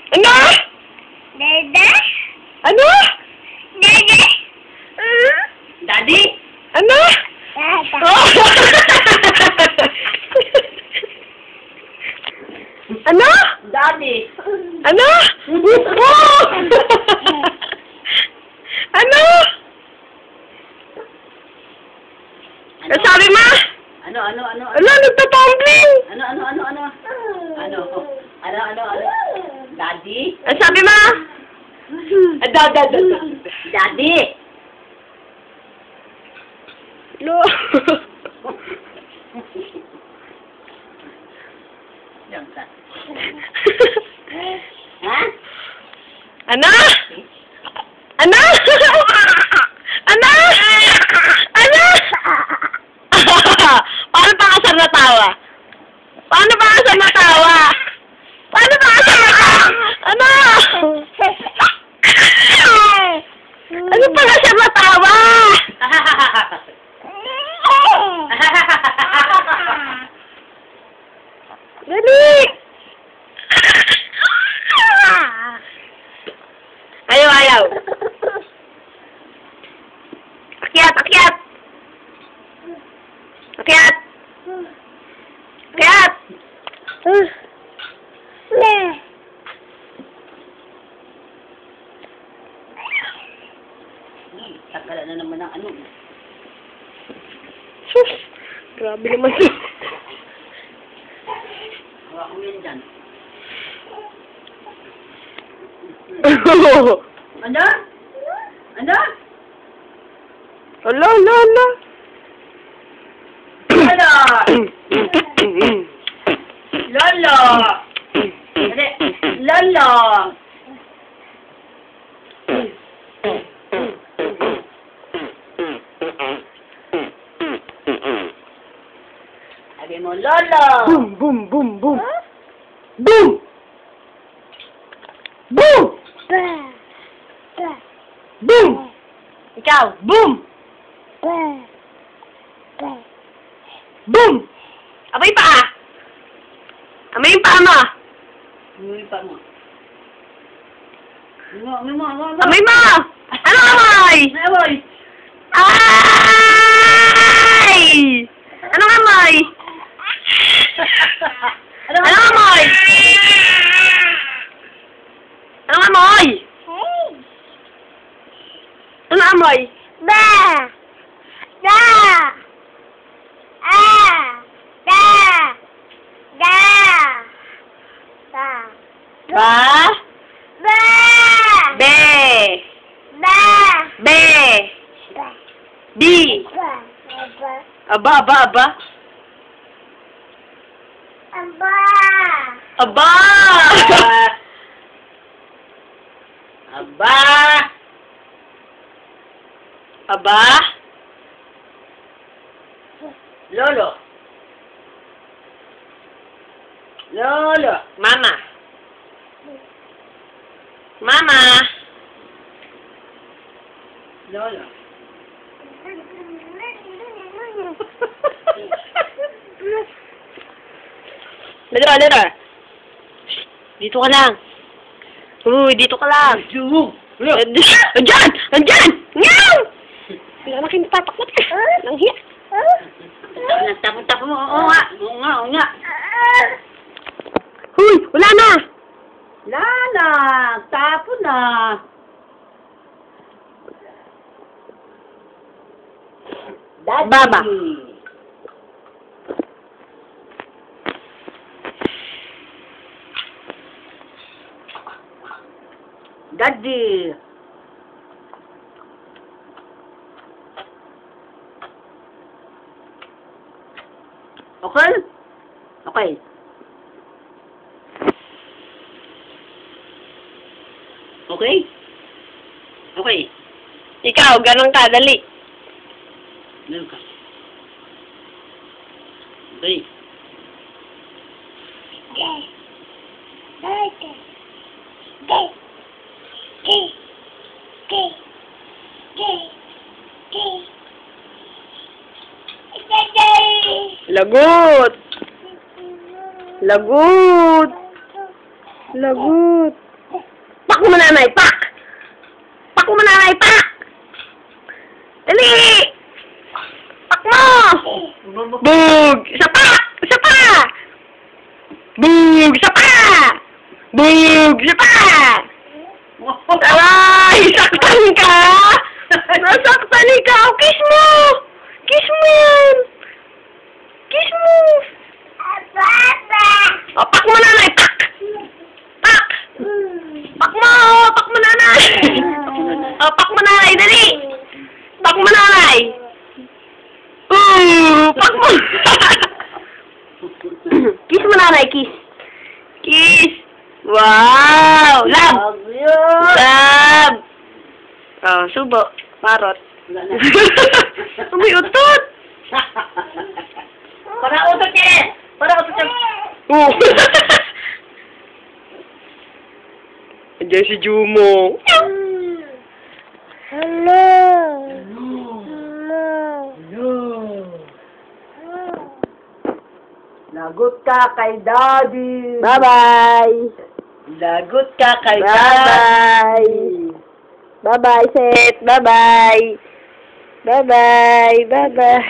Ano? Dada? Ano? Dada? Daddy? Ano? Dada. Oh! Ano? Daddy? Ano? Oh! Ano? Ano sabi mo? Ano? Ala, nagtatumbling! Ano? Daddy? Ano sabi mo? Daddy? Lo. Diyan ka. Ha? Ano? Ano? Ano? Ano? Paano pa kasar natawa? Paano pa kasar natawa? Paano pa kasar natawa? Ano? Ano pa kasar natawa? Dali! Ayaw. Akyat! Akyat! Takala na naman ang ano. Sus! Grabe naman ito. Hawa ko yan dyan. Ano? Ala! Lolo! Lolo! Sabi mo, Lolo! Boom! Boom! Boom! Ikaw! Boom! Boom! Abay pa! Amay yung paa mo! Amoy pa mo. Amoy mo. Amay mo! Ano amoy? Amoy! Ay! Anong amoy? Anong amoy? Anong amoy? Anong amoy? Ba! Da! Da! Da! Da! Ba? Ba! Be! Ba! Be! Ba! Bi! Ba! Aba! Aba! Aba! Aba! Aba? Lolo! Mama! Lolo! Lalo. Dito ka lang. Uy, dito ka lang. Andyan! Ngaw! Pinanakin tatakot ka. Nang hiya. Tapos mo. Oo nga. Uy, wala na. Lala! Tapo na. Daddy! Baba. Daddy! Okay? Okay. Okay? Okay. Ikaw, ganun ka, dali. Meron ka. Okay. Lagot. Lagot. Lagot. Pak mo nanay, pak! Pak mo nanay, pak! Dali! Pak mo! Bug! Isa pa! Isa pa! Bug! Isa pa! Bug! Isa pa! Aray! Saktan ka! Nasaktan ikaw! Kiss mo! Kiss mo yan! Kiss mo! O, pak mo nanay! Pak! Pak! Pak mo! Pak mo nanay! O, pak mo nanay! Dali! Pak mo nanay! Pak mo! Kiss mo nanay! Kiss! Kiss! Wow! Love! Love! Oh, subo. Parot. May utot! Para utot niya! Para utot niya! Oh! Andiyan si Jumo. Hello. Lagot ka kay Daddy! Bye-bye! Lagot ka kay Bye-bye! Bye-bye, Seth! Bye-bye! Bye-bye! Bye-bye!